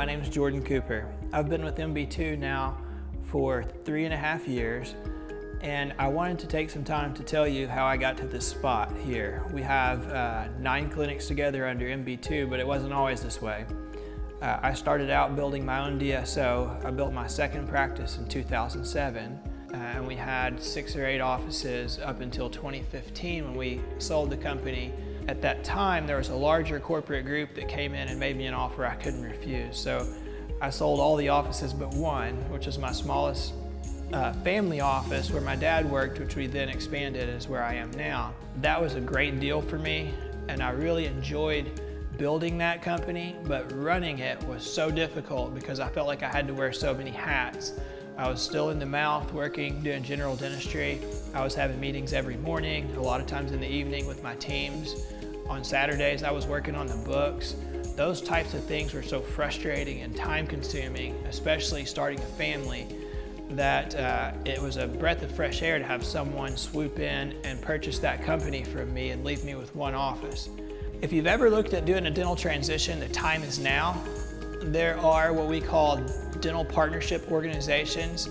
my name is Jordan Cooper. I've been with MB2 now for 3.5 years, and I wanted to take some time to tell you how I got to this spot here. We have 9 clinics together under MB2, but it wasn't always this way. I started out building my own DSO. I built my second practice in 2007, and we had 6 or 8 offices up until 2015 when we sold the company. At that time, there was a larger corporate group that came in and made me an offer I couldn't refuse. So I sold all the offices but one, which was my smallest family office where my dad worked, which we then expanded as where I am now. That was a great deal for me, and I really enjoyed building that company, but running it was so difficult because I felt like I had to wear so many hats. I was still in the mouth working, doing general dentistry. I was having meetings every morning, a lot of times in the evening with my teams. On Saturdays, I was working on the books. Those types of things were so frustrating and time consuming, especially starting a family, that it was a breath of fresh air to have someone swoop in and purchase that company from me and leave me with one office. If you've ever looked at doing a dental transition, the time is now. There are what we call dental partnership organizations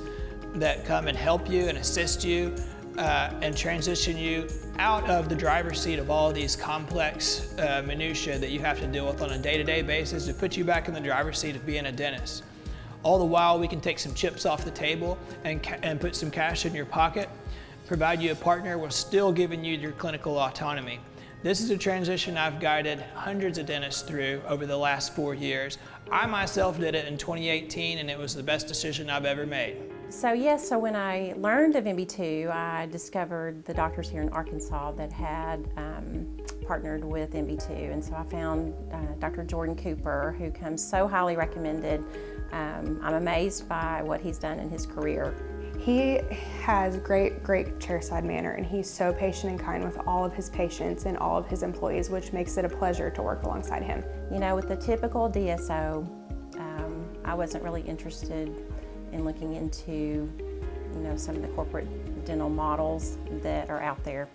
that come and help you and assist you and transition you out of the driver's seat of all these complex minutiae that you have to deal with on a day-to-day basis to put you back in the driver's seat of being a dentist. All the while, we can take some chips off the table and put some cash in your pocket, provide you a partner while still giving you your clinical autonomy. This is a transition I've guided hundreds of dentists through over the last 4 years. I myself did it in 2018, and it was the best decision I've ever made. So when I learned of MB2, I discovered the doctors here in Arkansas that had partnered with MB2, and so I found Dr. Jordan Cooper, who comes so highly recommended. I'm amazed by what he's done in his career. He has great chairside manner, and he's so patient and kind with all of his patients and all of his employees, which makes it a pleasure to work alongside him. You know, with the typical DSO, I wasn't really interested in looking into, some of the corporate dental models that are out there.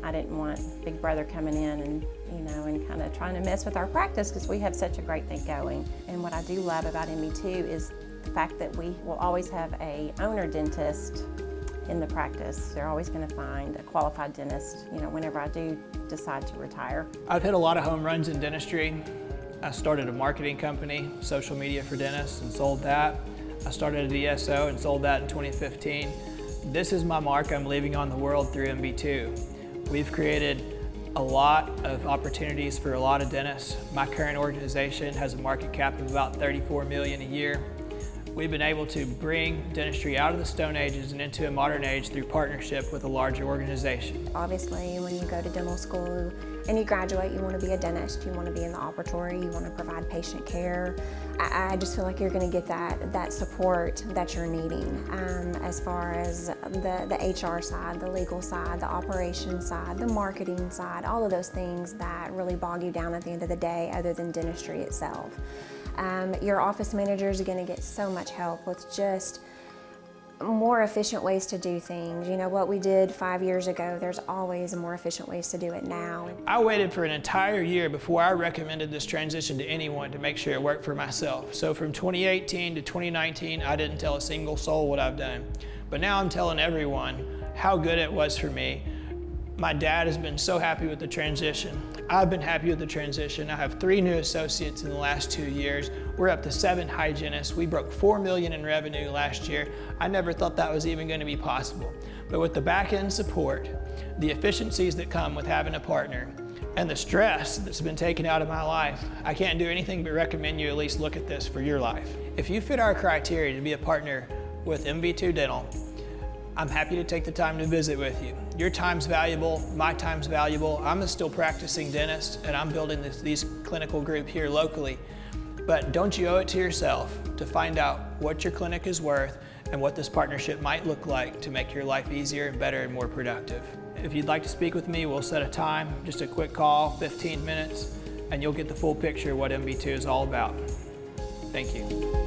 I didn't want Big Brother coming in and kind of trying to mess with our practice because we have such a great thing going. And what I do love about MB2 is the fact that we will always have a owner dentist in the practice. They're always going to find a qualified dentist, whenever I do decide to retire. I've hit a lot of home runs in dentistry. I started a marketing company, social media for dentists, and sold that. I started a DSO and sold that in 2015. This is my mark I'm leaving on the world through MB2. We've created a lot of opportunities for a lot of dentists. My current organization has a market cap of about $34 million a year. We've been able to bring dentistry out of the Stone Ages and into a modern age through partnership with a larger organization. Obviously, when you go to dental school and you graduate, you want to be a dentist, you want to be in the operatory, you want to provide patient care. I just feel like you're going to get that support that you're needing as far as the HR side, the legal side, the operations side, the marketing side, all of those things that really bog you down at the end of the day other than dentistry itself. Your office managers are going to get so much help with just more efficient ways to do things. What we did 5 years ago, there's always more efficient ways to do it now. I waited for an entire year before I recommended this transition to anyone to make sure it worked for myself. So from 2018 to 2019, I didn't tell a single soul what I've done. But now I'm telling everyone how good it was for me. My dad has been so happy with the transition. I've been happy with the transition. I have 3 new associates in the last 2 years. We're up to 7 hygienists. We broke $4 million in revenue last year. I never thought that was even going to be possible. But with the back-end support, the efficiencies that come with having a partner, and the stress that's been taken out of my life, I can't do anything but recommend you at least look at this for your life. If you fit our criteria to be a partner with MB2 Dental, I'm happy to take the time to visit with you. Your time's valuable, my time's valuable. I'm a still practicing dentist, and I'm building these clinical group here locally. But don't you owe it to yourself to find out what your clinic is worth and what this partnership might look like to make your life easier and better and more productive. If you'd like to speak with me, we'll set a time, just a quick call, 15 minutes, and you'll get the full picture of what MB2 is all about. Thank you.